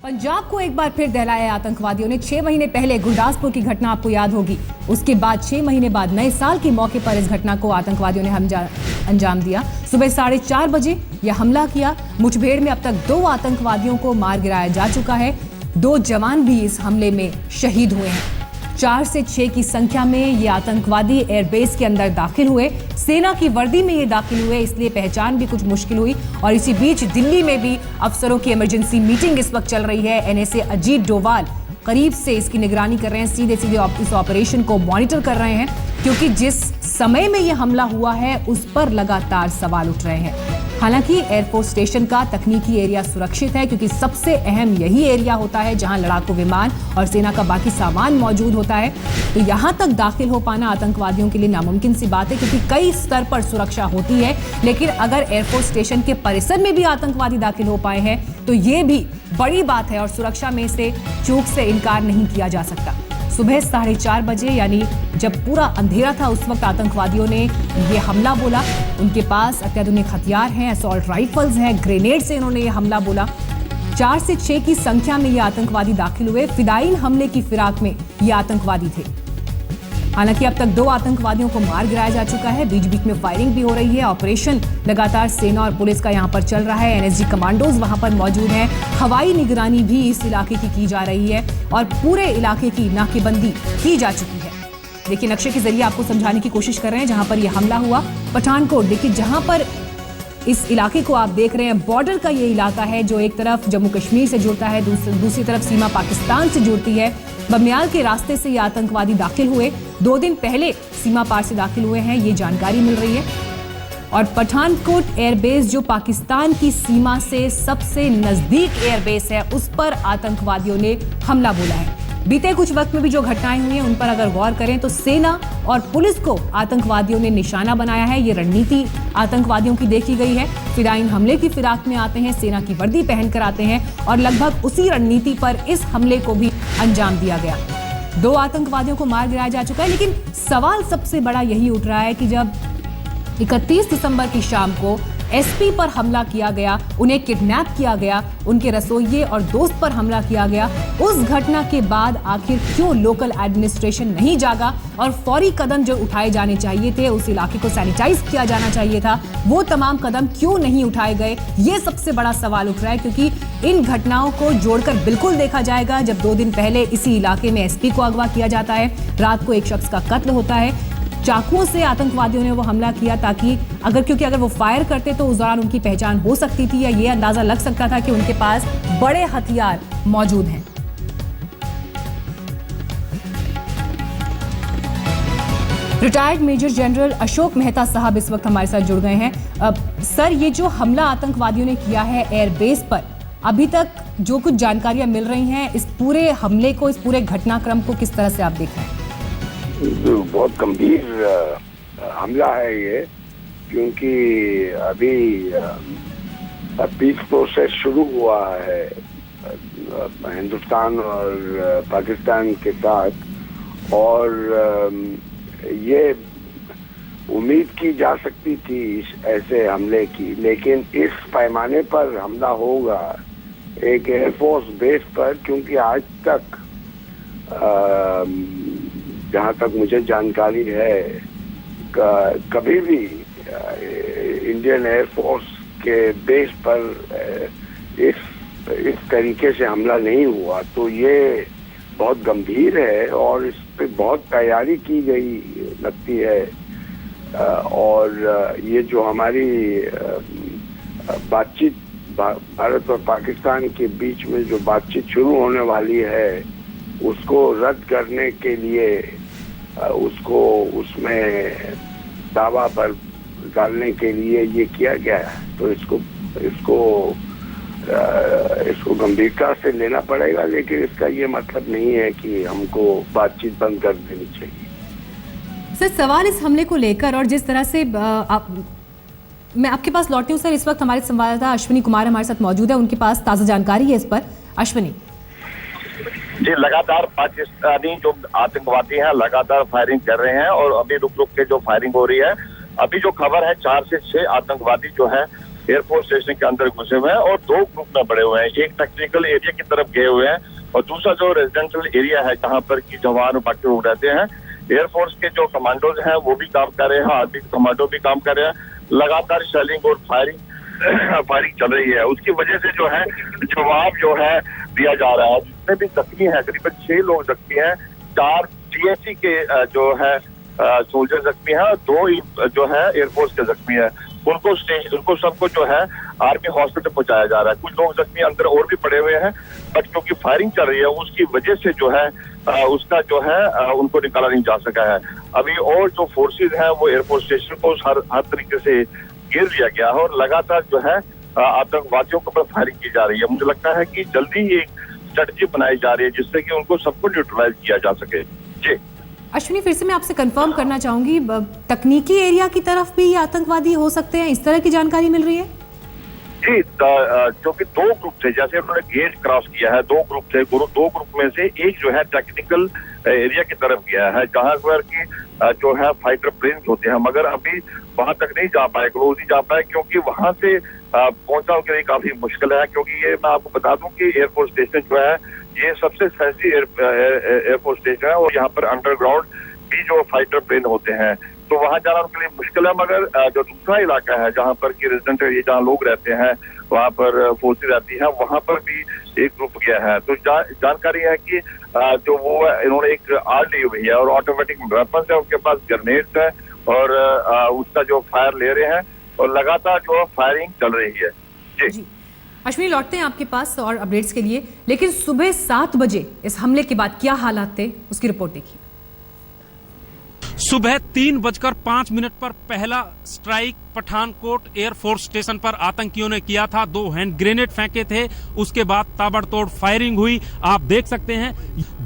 पंजाब को एक बार फिर दहलाया आतंकवादियों ने। 6 महीने पहले गुरदासपुर की घटना आपको याद होगी। उसके बाद 6 महीने बाद नए साल के मौके पर इस घटना को आतंकवादियों ने अंजाम दिया। सुबह 4:30 बजे यह हमला किया। मुठभेड़ में अब तक 2 आतंकवादियों को मार गिराया जा चुका है। 2 जवान भी इस हमले में शहीद हुए हैं। 4 से 6 की संख्या में ये आतंकवादी एयरबेस के अंदर दाखिल हुए। सेना की वर्दी में ये दाखिल हुए, इसलिए पहचान भी कुछ मुश्किल हुई। और इसी बीच दिल्ली में भी अफसरों की इमरजेंसी मीटिंग इस वक्त चल रही है। एनएसए अजीत डोभाल करीब से इसकी निगरानी कर रहे हैं, सीधे इस ऑपरेशन को मॉनिटर कर रहे हैं, क्योंकि जिस समय में यह हमला हुआ है उस पर लगातार सवाल उठ रहे हैं। हालांकि एयरफोर्स स्टेशन का तकनीकी एरिया सुरक्षित है, क्योंकि सबसे अहम यही एरिया होता है जहां लड़ाकू विमान और सेना का बाकी सामान मौजूद होता है। तो यहां तक दाखिल हो पाना आतंकवादियों के लिए नामुमकिन सी बात है, क्योंकि कई स्तर पर सुरक्षा होती है। लेकिन अगर एयरफोर्स स्टेशन के परिसर में भी आतंकवादी दाखिल हो पाए हैं तो ये भी बड़ी बात है और सुरक्षा में से चूक से इनकार नहीं किया जा सकता। सुबह 4:30 बजे, यानी जब पूरा अंधेरा था, उस वक्त आतंकवादियों ने ये हमला बोला। उनके पास अत्याधुनिक हथियार हैं, असॉल्ट राइफल्स हैं, ग्रेनेड से इन्होंने ये हमला बोला। 4 से 6 की संख्या में ये आतंकवादी दाखिल हुए। फिदायीन हमले की फिराक में ये आतंकवादी थे। हालांकि अब तक 2 आतंकवादियों को मार गिराया जा चुका है। बीच बीच में फायरिंग भी हो रही है। ऑपरेशन लगातार सेना और पुलिस का यहां पर चल रहा है। एनएसजी कमांडोज वहां पर मौजूद हैं। हवाई निगरानी भी इस इलाके की जा रही है और पूरे इलाके की नाकेबंदी की जा चुकी है। देखिए, नक्शे के जरिए आपको समझाने की कोशिश कर रहे हैं। जहां पर यह हमला हुआ पठानकोट, देखिए जहां पर इस इलाके को आप देख रहे हैं, बॉर्डर का ये इलाका है जो एक तरफ जम्मू कश्मीर से जुड़ता है, दूसरी तरफ सीमा पाकिस्तान से जुड़ती है। बमियाल के रास्ते से ये आतंकवादी दाखिल हुए। 2 दिन पहले सीमा पार से दाखिल हुए हैं, ये जानकारी मिल रही है। और पठानकोट एयरबेस जो पाकिस्तान की सीमा से सबसे नजदीक एयरबेस है, उस पर आतंकवादियों ने हमला बोला है। बीते कुछ वक्त में भी जो घटनाएं हुई हैं उन पर अगर गौर करें तो सेना और पुलिस को आतंकवादियों ने निशाना बनाया है। ये रणनीति आतंकवादियों की देखी गई है। फिदायीन हमले की फिराक में आते हैं, सेना की वर्दी पहनकर आते हैं और लगभग उसी रणनीति पर इस हमले को भी अंजाम दिया गया। 2 आतंकवादियों को मार गिराया जा चुका है। लेकिन सवाल सबसे बड़ा यही उठ रहा है कि जब 31 दिसंबर की शाम को एसपी पर हमला किया गया, उन्हें किडनैप किया गया, उनके रसोइये और दोस्त पर हमला किया गया, उस घटना के बाद आखिर क्यों लोकल एडमिनिस्ट्रेशन नहीं जागा और फौरी कदम जो उठाए जाने चाहिए थे, उस इलाके को सैनिटाइज किया जाना चाहिए था, वो तमाम कदम क्यों नहीं उठाए गए? ये सबसे बड़ा सवाल उठ रहा है, क्योंकि इन घटनाओं को जोड़कर बिल्कुल देखा जाएगा। जब 2 दिन पहले इसी इलाके में एसपी को अगवा किया जाता है, रात को एक शख्स का कत्ल होता है, चाकुओं से आतंकवादियों ने वो हमला किया ताकि क्योंकि अगर वो फायर करते तो उस दौरान उनकी पहचान हो सकती थी या ये अंदाजा लग सकता था कि उनके पास बड़े हथियार मौजूद हैं। Retired major general Ashok Mehta साहब इस वक्त हमारे साथ जुड़ गए हैं। सर, ये जो हमला आतंकवादियों ने किया है एयरबेस पर, अभी तक जो कुछ जानकारियां मिल रही हैं, इस पूरे हमले को, इस पूरे घटनाक्रम को किस तरह से आप देख रहे हैं? बहुत गंभीर हमला है ये, क्योंकि अभी पीस प्रोसेस शुरू हुआ है हिंदुस्तान और पाकिस्तान के साथ, और ये उम्मीद की जा सकती थी ऐसे हमले की, लेकिन इस पैमाने पर हमला होगा एक एयरफोर्स बेस पर, क्योंकि आज तक जहाँ तक मुझे जानकारी है कभी भी इंडियन एयरफोर्स के बेस पर इस तरीके से हमला नहीं हुआ। तो ये बहुत गंभीर है और इस पे बहुत तैयारी की गई लगती है। और ये जो हमारी बातचीत भारत और पाकिस्तान के बीच में जो बातचीत शुरू होने वाली है, उसको रद्द करने के लिए, उसको उसमें दावा पर डालने के लिए ये किया गया है। तो इसको गंभीरता से लेना पड़ेगा, लेकिन इसका ये मतलब नहीं है कि हमको बातचीत बंद कर देनी चाहिए। सर, सवाल इस हमले को लेकर और जिस तरह से मैं आपके पास लौटती हूँ सर, इस वक्त हमारे संवाददाता अश्विनी कुमार हमारे साथ मौजूद है, उनके पास ताज़ा जानकारी है इस पर। अश्विनी जी, लगातार पाकिस्तानी जो आतंकवादी हैं लगातार फायरिंग कर रहे हैं और अभी रुक रुक के जो फायरिंग हो रही है। अभी जो खबर है 4 से 6 आतंकवादी जो है एयरफोर्स स्टेशन के अंदर घुसे हुए हैं और 2 ग्रुप में बड़े हुए हैं। एक टेक्निकल एरिया की तरफ गए हुए हैं और दूसरा जो रेजिडेंशियल एरिया है जहां पर की जवान और बाकी लोग रहते हैं। एयरफोर्स के जो कमांडोज हैं वो भी काम कर रहे हैं, आर्मी के कमांडो भी काम कर रहे हैं। लगातार शेलिंग और फायरिंग चल रही है। उसकी वजह से जो है जवाब जो है दिया जा रहा है। जितने भी जख्मी हैं, करीबन 6 लोग जख्मी हैं, 4 TSC के जो है सोल्जर जख्मी है, 2 जो है एयरफोर्स के जख्मी है। उनको सबको जो है आर्मी हॉस्पिटल पहुंचाया जा रहा है। कुछ लोग जख्मी अंदर और भी पड़े हुए हैं, बट क्योंकि फायरिंग चल रही है उसकी वजह से जो है उसका जो है उनको निकाला नहीं जा सका है। अभी और जो फोर्सेज हैं वो एयरफोर्स स्टेशन को हर तरीके से घेर दिया गया है और लगातार जो है आतंकवादियों के ऊपर फायरिंग की जा रही है। मुझे लगता है कि जल्दी ही एक स्ट्रेटजी बनाई जा रही है जिससे कि उनको सबको न्यूट्रलाइज किया जा सके। जी अश्विनी, फिर से मैं आपसे कंफर्म करना चाहूंगी, तकनीकी एरिया की तरफ भी आतंकवादी हो सकते हैं, इस तरह की जानकारी मिल रही है? जी, जो कि 2 ग्रुप थे, जैसे उन्होंने गेट क्रॉस किया है, 2 ग्रुप थे। 2 ग्रुप में से एक जो है टेक्निकल एरिया की तरफ गया है जहां पर की जो है फाइटर प्लेन होते हैं, मगर अभी वहां तक नहीं जा पाए, क्लोज नहीं जा पाए, क्योंकि वहां से पहुंचना उनके लिए काफी मुश्किल है। क्योंकि ये मैं आपको बता दूं कि एयरफोर्स स्टेशन जो है ये सबसे सेंसिटिव एयरफोर्स स्टेशन है और यहाँ पर अंडरग्राउंड भी जो फाइटर प्लेन होते हैं, तो वहां जाना उनके लिए मुश्किल है। मगर जो दूसरा इलाका है जहां पर की रेजिडेंट एरिया जहाँ लोग रहते हैं, वहां पर फोर्सेज रहती है, वहां पर भी एक ग्रुप गया है। तो जानकारी है कि जो वो इन्होंने एक आर्ट ली हुई है और ऑटोमेटिक वेपन्स है, उनके पास ग्रेनेड्स है और उसका जो फायर ले रहे हैं और लगातार जो फायरिंग चल रही है। जी अश्विनी, लौटते हैं आपके पास और अपडेट्स के लिए, लेकिन सुबह 7 बजे इस हमले के बाद क्या हालात थे, उसकी रिपोर्ट देखिए। सुबह 3:05 पर पहला स्ट्राइक पठानकोट एयरफोर्स स्टेशन पर आतंकियों ने किया था। 2 हैंड ग्रेनेड फेंके थे, उसके बाद ताबड़तोड़ फायरिंग हुई। आप देख सकते हैं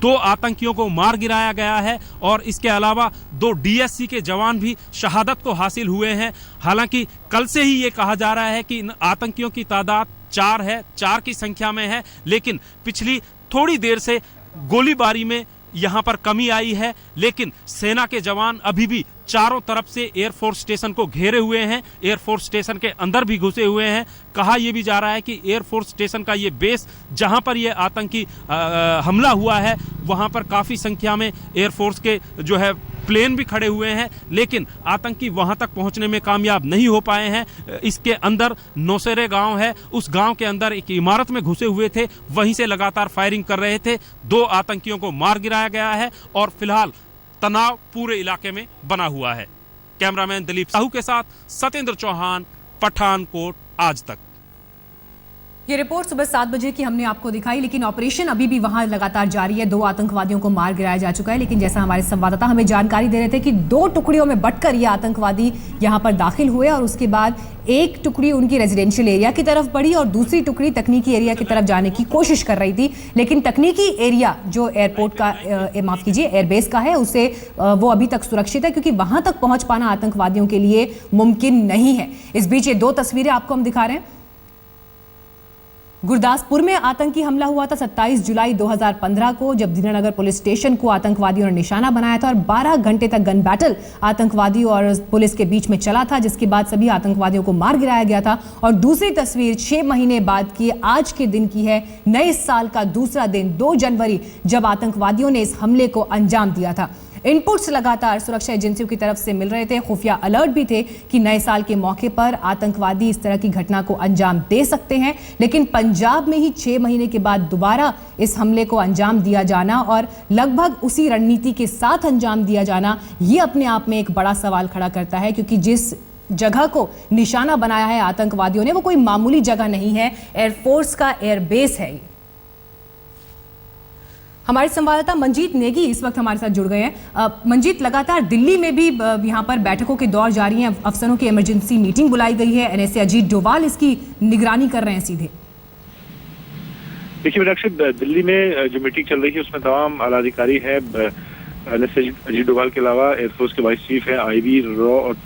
2 आतंकियों को मार गिराया गया है और इसके अलावा 2 DSC के जवान भी शहादत को हासिल हुए हैं। हालांकि कल से ही ये कहा जा रहा है कि इन आतंकियों की तादाद 4 है, 4 की संख्या में है, लेकिन पिछली थोड़ी देर से गोलीबारी में यहां पर कमी आई है। लेकिन सेना के जवान अभी भी चारों तरफ से एयरफोर्स स्टेशन को घेरे हुए हैं, एयरफोर्स स्टेशन के अंदर भी घुसे हुए हैं। कहा यह भी जा रहा है कि एयरफोर्स स्टेशन का ये बेस जहां पर ये आतंकी हमला हुआ है वहां पर काफी संख्या में एयरफोर्स के जो है प्लेन भी खड़े हुए हैं, लेकिन आतंकी वहां तक पहुंचने में कामयाब नहीं हो पाए हैं। इसके अंदर नौसेरे गांव है, उस गांव के अंदर एक इमारत में घुसे हुए थे, वहीं से लगातार फायरिंग कर रहे थे। 2 आतंकियों को मार गिराया गया है और फिलहाल तनाव पूरे इलाके में बना हुआ है। कैमरामैन दिलीप साहू के साथ सत्येंद्र चौहान, पठानकोट आज तक। ये रिपोर्ट सुबह 7 बजे की हमने आपको दिखाई, लेकिन ऑपरेशन अभी भी वहां लगातार जारी है। 2 आतंकवादियों को मार गिराया जा चुका है, लेकिन जैसा हमारे संवाददाता हमें जानकारी दे रहे थे कि 2 टुकड़ियों में बंटकर ये आतंकवादी यहां पर दाखिल हुए और उसके बाद एक टुकड़ी उनकी रेजिडेंशियल एरिया की तरफ बढ़ी और दूसरी टुकड़ी तकनीकी एरिया की तरफ जाने की कोशिश कर रही थी। लेकिन तकनीकी एरिया जो एयरपोर्ट का माफ कीजिए एयरबेस का है, उसे वो अभी तक सुरक्षित है, क्योंकि वहां तक पहुंच पाना आतंकवादियों के लिए मुमकिन नहीं है। इस बीच ये 2 तस्वीरें आपको हम दिखा रहे हैं। गुरदासपुर में आतंकी हमला हुआ था 27 जुलाई 2015 को, जब दीनानगर पुलिस स्टेशन को आतंकवादियों ने निशाना बनाया था और 12 घंटे तक गन बैटल आतंकवादी और पुलिस के बीच में चला था, जिसके बाद सभी आतंकवादियों को मार गिराया गया था। और दूसरी तस्वीर 6 महीने बाद की आज के दिन की है, नए साल का दूसरा दिन 2 जनवरी, जब आतंकवादियों ने इस हमले को अंजाम दिया था। इनपुट्स लगातार सुरक्षा एजेंसियों की तरफ से मिल रहे थे, खुफिया अलर्ट भी थे कि नए साल के मौके पर आतंकवादी इस तरह की घटना को अंजाम दे सकते हैं। लेकिन पंजाब में ही 6 महीने के बाद दोबारा इस हमले को अंजाम दिया जाना और लगभग उसी रणनीति के साथ अंजाम दिया जाना, ये अपने आप में एक बड़ा सवाल खड़ा करता है, क्योंकि जिस जगह को निशाना बनाया है आतंकवादियों ने वो कोई मामूली जगह नहीं है, एयरफोर्स का एयरबेस है। हमारे संवाददाता मंजीत नेगी इस वक्त हमारे साथ जुड़ गए हैं। मंजीत, लगातार दिल्ली में भी यहाँ पर बैठकों के दौर जारी हैं, अफसरों की इमरजेंसी मीटिंग बुलाई गई है, NSA अजीत डोभाल इसकी निगरानी कर रहे हैं सीधे। देखिए मीनाक्षी, दिल्ली में जो मीटिंग चल रही है उसमें तमाम आला अधिकारी है। NSA अजीत डोभाल के अलावा एयरफोर्स के वाइस चीफ है, IB, रॉ और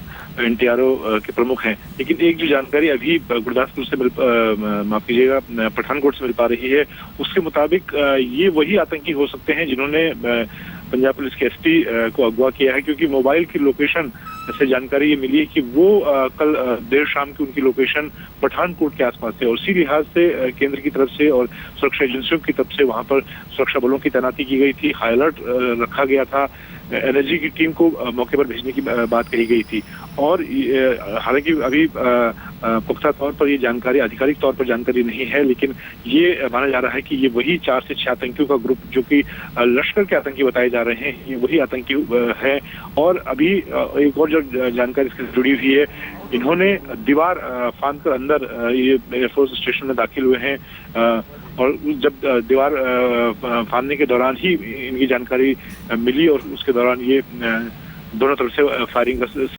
NTRO के प्रमुख हैं। लेकिन एक जो जानकारी अभी गुरदासपुर से माफ कीजिएगा पठानकोट से मिल पा रही है, उसके मुताबिक ये वही आतंकी हो सकते हैं जिन्होंने पंजाब पुलिस के SP को अगवा किया है, क्योंकि मोबाइल की लोकेशन से जानकारी ये मिली है कि वो कल देर शाम की उनकी लोकेशन पठानकोट के आसपास थे और इसी लिहाज से केंद्र की तरफ से और सुरक्षा एजेंसियों की तरफ से वहां पर सुरक्षा बलों की तैनाती की गई थी, हाई अलर्ट रखा गया था, एनर्जी की टीम को मौके पर भेजने की बात कही गई थी। और हालांकि अभी पुख्ता तौर पर ये जानकारी, आधिकारिक तौर पर जानकारी नहीं है, लेकिन ये माना जा रहा है कि ये वही 4 से 6 आतंकियों का ग्रुप जो कि लश्कर के आतंकी बताए जा रहे हैं, ये वही आतंकी है। और अभी एक और जो जानकारी इससे जुड़ी हुई है, इन्होंने दीवार फांद कर अंदर ये एयरफोर्स स्टेशन में दाखिल हुए हैं और जब दीवार फांदने के दौरान ही इनकी जानकारी मिली और उसके दौरान ये दोनों तरफ से फायरिंग का